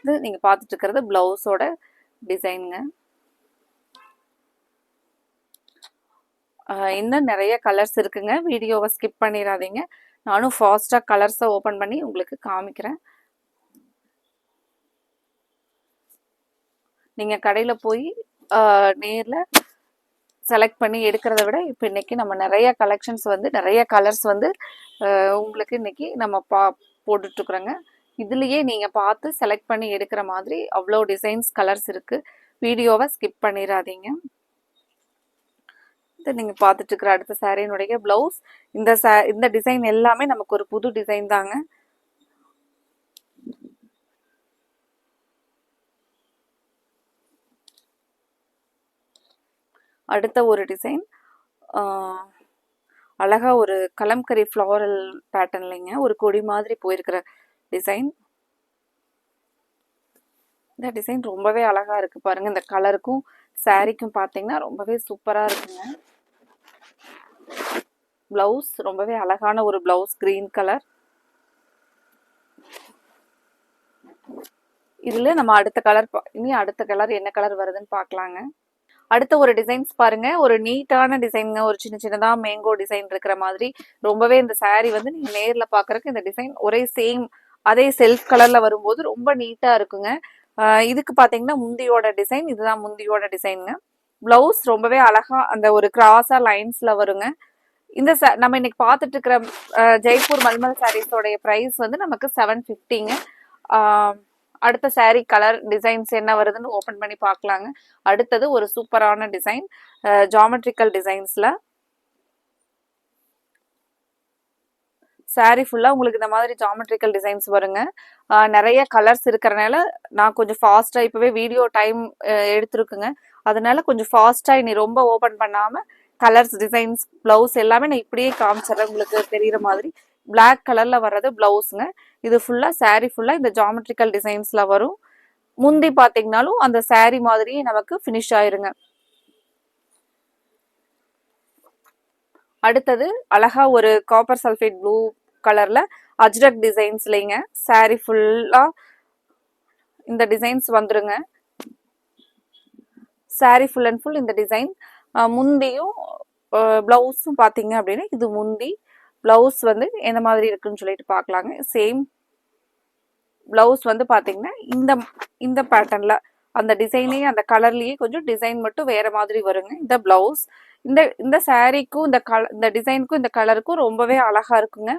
[SPEAKER 1] இது நீங்க பார்த்துட்டு இருக்கிறது பிளவுஸோட டிசைனுங்க. இன்னும் நிறைய கலர்ஸ் இருக்குங்க. வீடியோவை ஸ்கிப் பண்ணிடாதீங்க. நானும் ஃபாஸ்டா கலர்ஸை ஓபன் பண்ணி உங்களுக்கு காமிக்கிறேன். நீங்க கடையில போய் நேர்ல செலக்ட் பண்ணி எடுக்கிறத விட இப்போ இன்னைக்கு நம்ம நிறைய கலெக்ஷன்ஸ் வந்து நிறைய கலர்ஸ் வந்து உங்களுக்கு இன்னைக்கு நம்ம போட்டுட்டு இருக்கிறோங்க. இதுலயே நீங்க பார்த்து செலக்ட் பண்ணி எடுக்கிற மாதிரி அவ்வளோ டிசைன்ஸ் கலர்ஸ் இருக்கு. வீடியோவை ஸ்கிப் பண்ணிடாதீங்க. நீங்க பார்த்துட்டு இருக்கிற அடுத்த சாரியினுடைய பிளவுஸ். இந்த டிசைன் எல்லாமே நமக்கு ஒரு புது டிசைன் தாங்க. அடுத்த ஒரு டிசைன் அழகா ஒரு கலம்கரி ஃப்ளாரல் பேட்டர்ன்லைங்க ஒரு கொடி மாதிரி போயிருக்கிற டிசைன். இந்த டிசைன் ரொம்பவே அழகா இருக்கு பாருங்க. இந்த கலருக்கும் சாரிக்கும் பார்த்தீங்கன்னா ரொம்பவே சூப்பரா இருக்குங்க. பிளவுஸ் ரொம்பவே அழகான ஒரு பிளவுஸ் கிரீன் கலர். இதுல நம்ம அடுத்த கலர் என்ன கலர் வருதுன்னு பார்க்கலாங்க. அடுத்த ஒரு டிசைன்ஸ் பாருங்க. ஒரு நீட்டான டிசைனுங்க. ஒரு சின்ன சின்னதா மேங்கோ டிசைன் இருக்கிற மாதிரி ரொம்பவே இந்த சாரி வந்து நீங்க நேர்ல பாக்குறதுக்கு இந்த டிசைன் ஒரே சேம் அதே செல்ஃப் கலர்ல வரும்போது ரொம்ப நீட்டா இருக்குங்க. இதுக்கு பாத்தீங்கன்னா முந்தியோட டிசைன், இதுதான் முந்தியோட டிசைனுங்க. பிளவுஸ் ரொம்பவே அழகா அந்த ஒரு கிராஸா லைன்ஸ்ல வருங்க. இந்த நம்ம இன்னைக்கு பார்த்துட்டு இருக்கிற ஜெய்ப்பூர் மல்மல் சாரீஸோடைய பிரைஸ் வந்து நமக்கு 750ங்க. அடுத்த சாரீ கலர் டிசைன்ஸ் என்ன வருதுன்னு ஓபன் பண்ணி பார்க்கலாங்க. அடுத்தது ஒரு சூப்பரான டிசைன் ஜாமெட்ரிக்கல் டிசைன்ஸ்ல. சாரீ ஃபுல்லா உங்களுக்கு இந்த மாதிரி ஜாமெட்ரிக்கல் டிசைன்ஸ் வருங்க. நிறைய கலர்ஸ் இருக்கிறனால நான் கொஞ்சம் ஃபாஸ்டா இப்பவே வீடியோ டைம் எடுத்துருக்குங்க. அதனால கொஞ்சம் ஃபாஸ்டா இனி ரொம்ப ஓபன் பண்ணாம கலர்ஸ் டிசைன்ஸ் பிளவுஸ் எல்லாமே நான் இப்படியே காமிச்சிடறேன். உங்களுக்கு தெரியுற மாதிரி பிளாக் கலர்ல வர்றது பிளவுஸ்ங்க. இது ஃபுல்லா சாரீ ஃபுல்லா இந்த ஜாமெட்ரிக்கல் டிசைன்ஸ்ல வரும். முந்தி பாத்தீங்கன்னாலும் அந்த சாரீ மாதிரியே நமக்கு பினிஷ் ஆயிருங்க. அடுத்தது அழகா ஒரு காப்பர் சல்ஃபேட் ப்ளூ கலர்ல அஜ்ரக் டிசைன்ஸ்லங்க சாரீ ஃபுல்லா இந்த டிசைன்ஸ் வந்துருங்க. சாரீ ஃபுல் அண்ட் ஃபுல் இந்த டிசைன். முந்தியும் பிளவுஸும் பாத்தீங்க அப்படின்னா இது முந்தி. பிளவுஸ் வந்து எந்த மாதிரி இருக்குன்னு சொல்லிட்டு பார்க்கலாங்க. சேம் பிளவுஸ் வந்து பாத்தீங்கன்னா இந்த பேட்டர்ன்ல அந்த டிசைனே அந்த கலர்லயே கொஞ்சம் டிசைன் மட்டும் வேற மாதிரி வருங்க. இந்த பிளவுஸ் இந்த சாரீக்கும் இந்த டிசைனுக்கும் இந்த கலருக்கும் ரொம்பவே அழகா இருக்குங்க.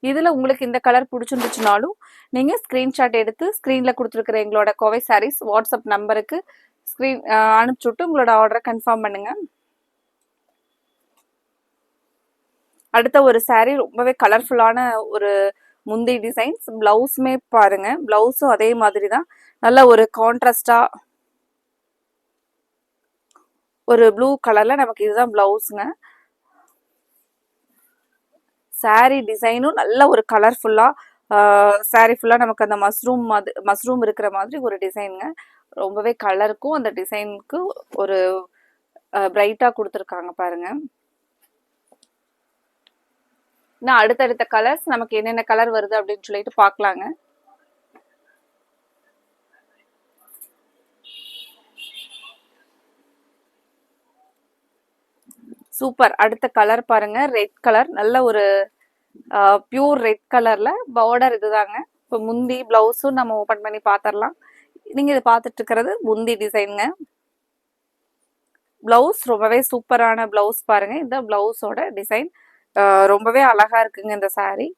[SPEAKER 1] இதில் உங்களுக்கு இந்த கலர் பிடிச்சிருந்துச்சுனாலும் நீங்கள் ஸ்க்ரீன்ஷாட் எடுத்து ஸ்க்ரீனில் கொடுத்துருக்குற எங்களோட கோவை சாரீஸ் வாட்ஸ்அப் நம்பருக்கு அனுப்பிச்சி விட்டு உங்களோட ஆர்டரை கன்ஃபார்ம் பண்ணுங்கள். அடுத்த ஒரு saree ரொம்பவே கலர்ஃபுல்லான ஒரு முந்தி டிசைன்ஸ். பிளவுஸுமே பாருங்க, பிளவுஸும் அதே மாதிரி தான், நல்ல ஒரு கான்ட்ராஸ்டா ஒரு ப்ளூ கலர்ல நமக்கு இதுதான் பிளவுஸுங்க. saree டிசைனும் நல்ல ஒரு கலர்ஃபுல்லா saree ஃபுல்லா நமக்கு அந்த மஸ்ரூம் இருக்கிற மாதிரி ஒரு டிசைனுங்க. ரொம்பவே கலருக்கும் அந்த டிசைனுக்கு ஒரு பிரைட்டா கொடுத்துருக்காங்க பாருங்க. இன்னும் அடுத்தடுத்த கலர்ஸ் நமக்கு என்னென்ன கலர் வருது அப்படின்னு சொல்லிட்டு பார்க்கலாங்க. சூப்பர். அடுத்த கலர் பாருங்க, ரெட் கலர், நல்ல ஒரு பியூர் ரெட் கலர்ல பார்டர் இதுதாங்க. இப்போ முந்தி பிளவுஸும் நம்ம ஓபன் பண்ணி பார்த்துடலாம். நீங்க இதை பார்த்துட்டு இருக்கிறது முந்தி டிசைனுங்க. பிளவுஸ் ரொம்பவே சூப்பரான பிளவுஸ் பாருங்க. இந்த பிளவுஸோட டிசைன் ரொம்பவே அழகா இருக்குங்க இந்த saree.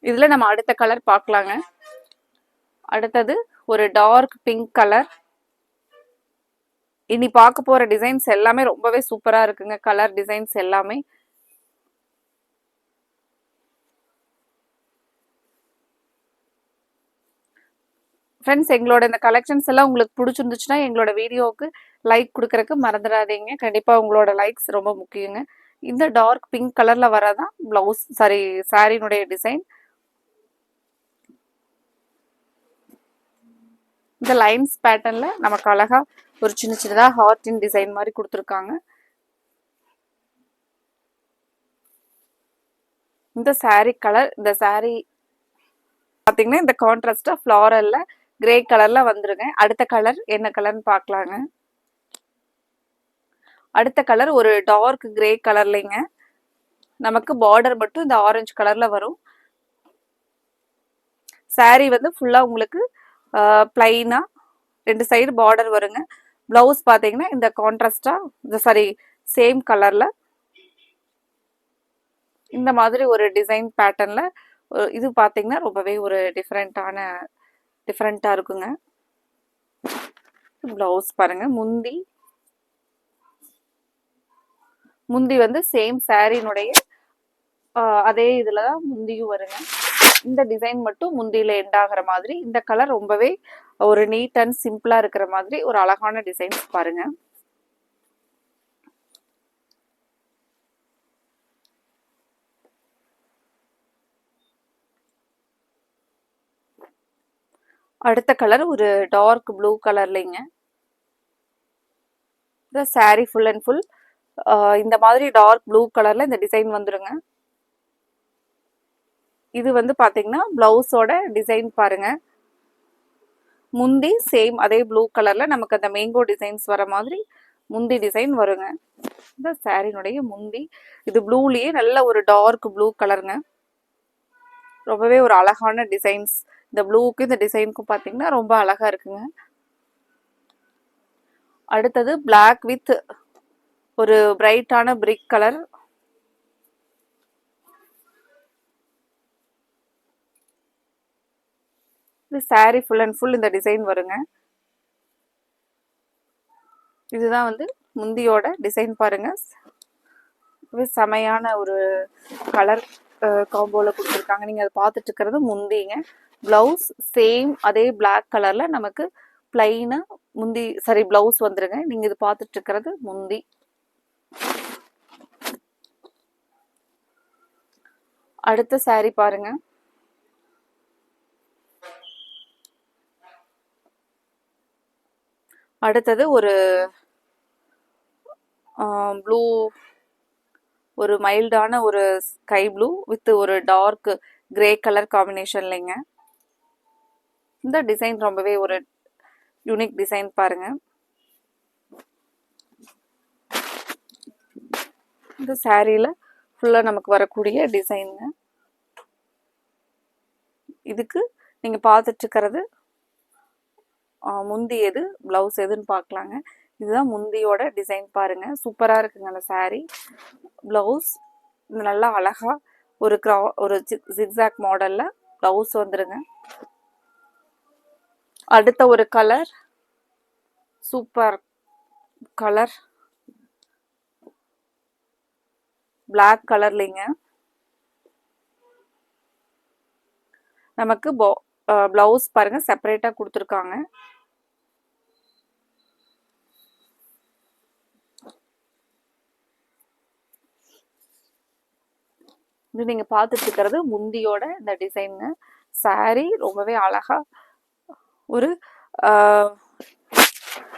[SPEAKER 1] இதுல நம்ம அடுத்த கலர் பார்க்கலாங்க. அடுத்தது ஒரு டார்க் பிங்க் கலர். இனி பார்க்க போற டிசைன்ஸ் எல்லாமே ரொம்பவே சூப்பரா இருக்குங்க, கலர் டிசைன்ஸ் எல்லாமே. ஃப்ரெண்ட்ஸ், எங்களோட இந்த கலெக்ஷன்ஸ் எல்லாம் உங்களுக்கு பிடிச்சிருந்துச்சுன்னா எங்களோட வீடியோவுக்கு லைக் கொடுக்கறதுக்கு மறந்துடாதீங்க. கண்டிப்பாக உங்களோட லைக்ஸ் ரொம்ப முக்கியங்க. இந்த டார்க் பிங்க் கலரில் வரதான் ப்ளவுஸ் சாரினுடைய டிசைன். இந்த லைன்ஸ் பேட்டர்னில் நமக்கு அழகாக ஒரு சின்ன சின்னதாக ஹார்டின் டிசைன் மாதிரி கொடுத்துருக்காங்க. இந்த saree கலர், இந்த saree பார்த்தீங்கன்னா இந்த கான்ட்ராஸ்டா ஃப்ளாரல்ல கிரே கலர்ல வந்துருங்க. அடுத்த கலர் என்ன கலர்னு பார்க்கலாங்க. அடுத்த கலர் ஒரு டார்க் கிரே கலர்லைங்க. நமக்கு பார்டர் மட்டும் இந்த ஆரஞ்சு கலர்ல வரும். saree வந்து ஃபுல்லா உங்களுக்கு பிளைனா 2 சைடு பார்டர் வருங்க. பிளவுஸ் பார்த்தீங்கன்னா இந்த கான்ட்ராஸ்டா சேம் கலர்ல இந்த மாதிரி ஒரு டிசைன் பேட்டர்ன்ல இது பார்த்தீங்கன்னா ரொம்பவே ஒரு டிஃப்ரெண்டா இருக்குங்க. பிளவுஸ் பாருங்க, முந்தி வந்து சேம் சாரினுடைய அதே இதுல தான் முந்தியும் வருங்க. இந்த டிசைன் மட்டும் முந்தியில எண்ட் ஆகிற மாதிரி. இந்த கலர் ரொம்பவே ஒரு நீட் அண்ட் சிம்பிளா இருக்கிற மாதிரி ஒரு அழகான டிசைன்ஸ் பாருங்க. அடுத்த கலர் ஒரு டார்க் ப்ளூ கலர்லைங்க. இந்த saree ஃபுல் அண்ட் ஃபுல் இந்த மாதிரி டார்க் ப்ளூ கலர்ல இந்த டிசைன் வந்துருங்க. இது வந்து பாத்தீங்கன்னா பிளவுஸோட டிசைன் பாருங்க. முந்தி சேம் அதே ப்ளூ கலர்ல நமக்கு அந்த மேங்கோ டிசைன்ஸ் வர மாதிரி முந்தி டிசைன் வருங்க. இந்த சாரினுடைய முந்தி இது ப்ளூலயே நல்ல ஒரு டார்க் ப்ளூ கலருங்க. ரொம்பவே ஒரு அழகான டிசைன்ஸ். இந்த ப்ளூக்கு இந்த டிசைனுக்கும் பாத்தீங்கன்னா ரொம்ப அழகா இருக்குங்க. அடுத்தது பிளாக் வித் ஒரு பிரைட்டான பிரிக் கலர். இது saree ஃபுல் அண்ட் ஃபுல் இந்த டிசைன் வருங்க. இதுதான் வந்து முந்தியோட டிசைன் பாருங்க. செமையான ஒரு கலர் காம்போல கொடுத்துருக்காங்க. நீங்க அதை பார்த்துட்டு இருக்கிறது முந்திங்க. பிளவுஸ் சேம் அதே பிளாக் கலர்ல நமக்கு பிளைனா முந்தி பிளவுஸ் வந்துருங்க. நீங்க இது பார்த்துட்டு இருக்கிறது முந்தி. அடுத்த saree பாருங்க. அடுத்தது ஒரு ப்ளூ, ஒரு மைல்டான ஒரு ஸ்கை ப்ளூ வித் ஒரு டார்க் கிரே கலர் காம்பினேஷன்லைங்க. இந்த டிசைன் ரொம்பவே ஒரு யூனிக் டிசைன் பாருங்க. இந்த சாரியில ஃபுல்லா நமக்கு வரக்கூடிய டிசைனுங்க. இதுக்கு நீங்க பார்த்துட்டு இருக்கிறது முந்தி எது பிளவுஸ் எதுன்னு பார்க்கலாங்க. இதுதான் முந்தியோட டிசைன் பாருங்க. சூப்பரா இருக்குங்க அந்த saree. பிளவுஸ் நல்லா அழகா ஒரு ஜிக்ஸாக் மாடல்ல பிளவுஸ் வந்துருங்க. அடுத்த ஒரு கலர், சூப்பர் கலர், பிளாக் கலர்லிங்க. நமக்கு பிளவுஸ் பாருங்க செப்பரேட்டா கொடுத்துருக்காங்க. இது நீங்க பார்த்துட்டு இருக்கிறது முந்தியோட இந்த டிசைனுங்க. சாரி ரொம்பவே அழகா ஒரு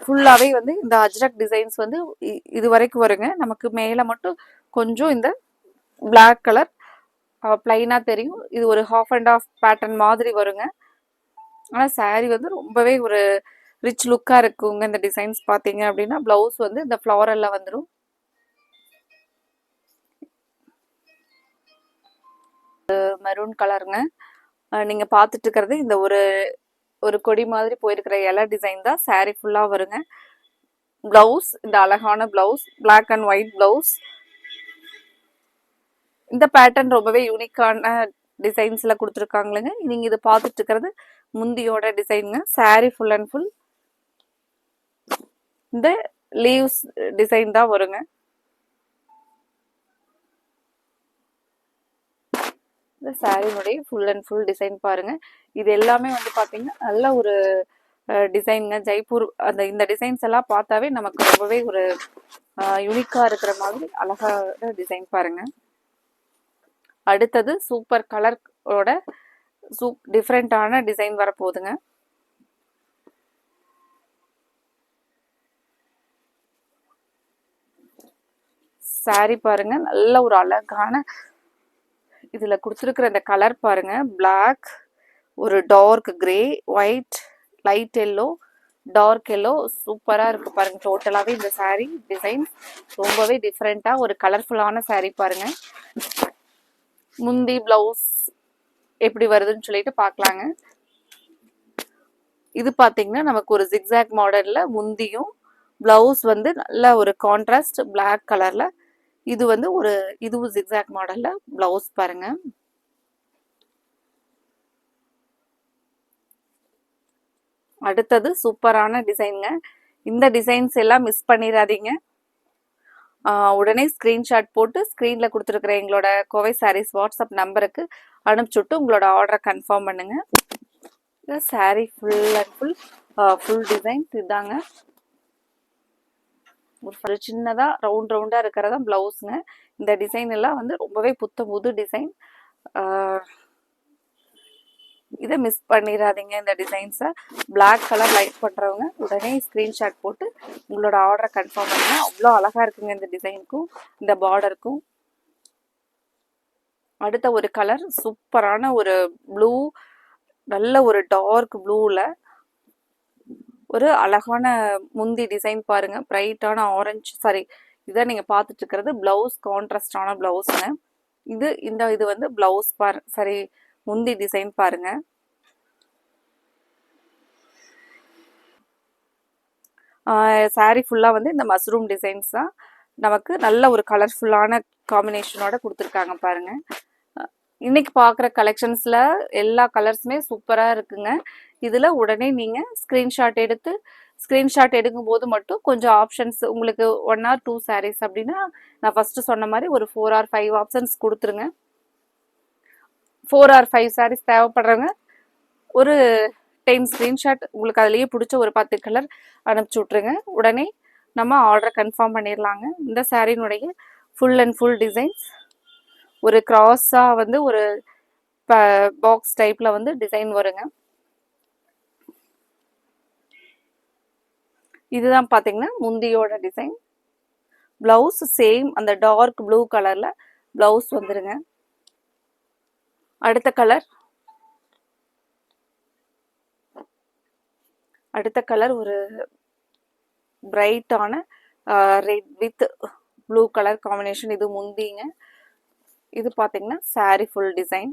[SPEAKER 1] ஃபுல்லாவே வந்து இந்த அஜ்ரக் டிசைன்ஸ் வந்து இது வரைக்கும் வருங்க. நமக்கு மேல மட்டும் கொஞ்சம் இந்த பிளாக் கலர் பிளைனா தெரியும். இது ஒரு ஹாஃப் அண்ட் ஆஃப் பேட்டர்ன் மாதிரி வருங்க. ஆனா சாரி வந்து ரொம்பவே ஒரு ரிச் லுக்கா இருக்குங்க. இந்த டிசைன்ஸ் பாத்தீங்க அப்படின்னா பிளவுஸ் வந்து இந்த ஃப்ளாரல்ல வந்துடும். மெரூன் கலருங்க. நீங்க பார்த்துட்டு இருக்கிறது இந்த ஒரு கொடி மாதிரி போயிருக்கிற இலை டிசைன் தான் சாரி ஃபுல்லா வருங்க. பிளவுஸ் இந்த அழகான blouse, black and white blouse. இந்த பேட்டர்ன் ரொம்பவே யூனிக்கான டிசைன்ஸ்ல கொடுத்துருக்காங்களுங்க. நீங்க இதை பார்த்துட்டு இருக்கிறது முந்தியோட டிசைனுங்க. சாரி ஃபுல் அண்ட் ஃபுல் இந்த லீவ்ஸ் டிசைன் தான் வருங்க. இந்த சாரினுடைய ஃபுல் அண்ட் ஃபுல் டிசைன் பாருங்க. இது எல்லாமே வந்து பாத்தீங்கன்னா நல்ல ஒரு டிசைனுங்க. ஜெய்ப்பூர் இந்த டிசைன்ஸ் எல்லாம் பார்த்தாவே நமக்கு ரொம்பவே ஒரு யூனிக்கா இருக்கிற மாதிரி அழகான டிசைன் பாருங்க. அடுத்தது சூப்பர் கலரோட டிஃப்ரெண்டான டிசைன் வரப்போகுதுங்க. சாரி பாருங்க நல்ல ஒரு அழகான இதுல கொடுத்துருக்கிற இந்த கலர் பாருங்க. பிளாக், ஒரு dark grey, white, light yellow, dark yellow, சூப்பரா இருக்கு பாருங்க. டோட்டலாவே இந்த சாரி டிசைன் ரொம்பவே டிஃப்ரெண்டா ஒரு கலர்ஃபுல்லான சாரி பாருங்க. முந்தி பிளவுஸ் எப்படி வருதுன்னு சொல்லிட்டு பார்க்கலாங்க. இது பாத்தீங்கன்னா நமக்கு ஒரு ஜிக்ஸாக் மாடல்ல முந்தியும் பிளவுஸ் வந்து நல்ல ஒரு கான்ட்ராஸ்ட் பிளாக் கலர்ல. இது வந்து இதுவும் ஜிக்ஸாக் மாடல்ல பிளவுஸ் பாருங்க. அடுத்தது சூப்பரான டிசைனுங்க. இந்த டிசைன்ஸ் எல்லாம் மிஸ் பண்ணிடாதீங்க. உடனே ஸ்கிரீன்ஷாட் போட்டு ஸ்கிரீன்ல கொடுத்துருக்கிற எங்களோட கோவை சாரீஸ் வாட்ஸ்அப் நம்பருக்கு அனுப்பிச்சுட்டு உங்களோட ஆர்டரை கன்ஃபார்ம் பண்ணுங்க. Sorry full and full designs இதாங்க. ஒரு சின்னதா ரவுண்டா இருக்கிறதா பிளவுஸ்ங்க. இந்த டிசைன் எல்லாம் வந்து ரொம்பவே புது டிசைன். இதை மிஸ் பண்ணிடாதீங்க. இந்த டிசைன்ஸை பிளாக் கலர் லைக் பண்றவங்க உடனே ஸ்கிரீன்ஷாட் போட்டு உங்களோட ஆர்டரை கன்ஃபார்ம் பண்ணுங்க. அவ்வளோ அழகா இருக்குங்க இந்த டிசைனுக்கும் இந்த பார்டருக்கும். அடுத்த ஒரு கலர் சூப்பரான ஒரு ப்ளூ, நல்ல ஒரு டார்க் ப்ளூல ஒரு அழகான முந்தி டிசைன் பாருங்க. பிரைட்டான ஆரஞ்சு, சாரி இதை நீங்க பார்த்துட்டு இருக்கிறது பிளவுஸ், கான்ட்ராஸ்டான பிளவுஸ்ங்க. இது வந்து பிளவுஸ் சாரி முந்தி டிசைன் பாருங்க. சாரி ஃபுல்லா வந்து இந்த மஷ்ரூம் டிசைன்ஸ் தான். நமக்கு நல்ல ஒரு கலர்ஃபுல்லான காம்பினேஷனோட கொடுத்துருக்காங்க பாருங்க. இன்னைக்கு பார்க்குற கலெக்ஷன்ஸ்ல எல்லா கலர்ஸுமே சூப்பரா இருக்குங்க. இதுல உடனே நீங்க ஸ்கிரீன்ஷாட் எடுக்கும் போது மட்டும் கொஞ்சம் ஆப்ஷன்ஸ் உங்களுக்கு 1 or 2 சாரீஸ் அப்படின்னா நான் ஃபர்ஸ்ட் சொன்ன மாதிரி ஒரு 4 or 5 ஆப்ஷன்ஸ் கொடுத்துருங்க. 4 or 5 சாரீஸ் தேவைப்படுறவங்க ஒரு 10 ஸ்கிரீன்ஷாட் உங்களுக்கு அதுலயே பிடிச்ச ஒரு 10 கலர் அனுப்பிச்சு விட்ருங்க. உடனே நம்ம ஆர்டரை கன்ஃபார்ம் பண்ணிடலாங்க. இந்த சாரீனுடைய ஃபுல் அண்ட் ஃபுல் டிசைன்ஸ் ஒரு கிராஸா வந்து ஒரு பாக்ஸ் டைப்ல வந்து டிசைன் வருங்க. இதுதான் பாத்தீங்கன்னா முந்தியோட டிசைன். பிளவுஸ் சேம் அந்த டார்க் ப்ளூ கலர்ல பிளவுஸ் வந்துருங்க. அடுத்த கலர் ஒரு பிரைட்டான red with blue colour combination. இது முந்திங்க. இது பாத்தீங்கன்னா சாரி ஃபுல் டிசைன்.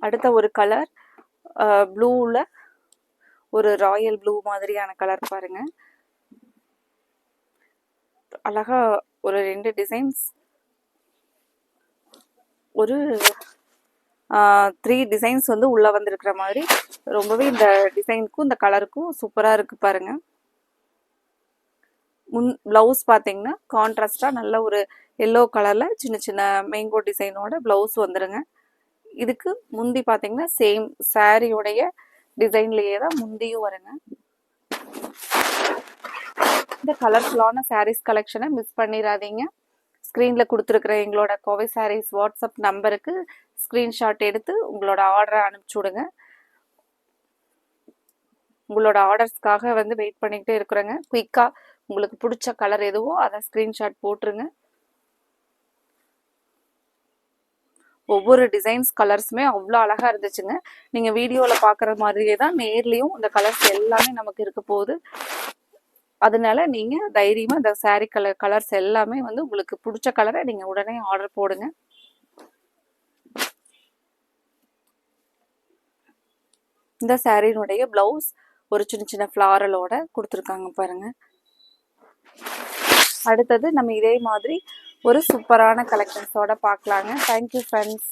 [SPEAKER 1] அடுத்த ஒரு கலர் ப்ளூல ஒரு ராயல் ப்ளூ மாதிரியான கலர் பாருங்க. அழகா ஒரு 2 டிசைன்ஸ், ஒரு 3 டிசைன்ஸ் வந்து உள்ள வந்திருக்கிற மாதிரி ரொம்பவே இந்த டிசைனுக்கும் இந்த கலருக்கும் சூப்பரா இருக்கு பாருங்க. பிளவுஸ் பார்த்தீங்கன்னா கான்ட்ராஸ்டா நல்ல ஒரு எல்லோ கலர்ல சின்ன சின்ன மேங்கோ டிசைனோட பிளவுஸ் வந்துருங்க. இதுக்கு முந்தி பார்த்தீங்கன்னா சேம் சாரியோடைய டிசைன்லயே தான் முந்தியும் வருங்க. இந்த கலர்ஃபுல்லான சாரீஸ் கலெக்ஷனை மிஸ் பண்ணிடாதீங்க. ஸ்க்ரீன்ல கொடுத்துருக்குற எங்களோட கோவை சாரீஸ் வாட்ஸ்அப் நம்பருக்கு ஸ்க்ரீன்ஷாட் எடுத்து உங்களோட ஆர்டரை அனுப்பிச்சி விடுங்க. உங்களோட ஆர்டர்ஸ்க்காக வந்து வெயிட் பண்ணிக்கிட்டே இருக்கிறேங்க. குயிக்காக உங்களுக்கு பிடிச்ச கலர் எதுவோ அதை ஸ்க்ரீன்ஷாட் போட்டுருங்க. ஒவ்வொரு டிசைன்ஸ் கலர்ஸுமே அவ்வளோ அழகாக இருந்துச்சுங்க. நீங்கள் வீடியோவில் பார்க்குற மாதிரியே தான் நேர்லேயும் இந்த கலர்ஸ் எல்லாமே நமக்கு இருக்க போகுது. அதனால நீங்கள் தைரியமாக இந்த சாரீ கலர்ஸ் எல்லாமே வந்து உங்களுக்கு பிடிச்ச கலரை நீங்கள் உடனே ஆர்டர் போடுங்க. இந்த சாரீனுடைய பிளவுஸ் ஒரு சின்ன சின்ன ஃப்ளாரலோட கொடுத்துருக்காங்க பாருங்க. அடுத்தது நம்ம இதே மாதிரி ஒரு சூப்பரான கலெக்ஷன்ஸோட பார்க்கலாங்க. Thank you friends.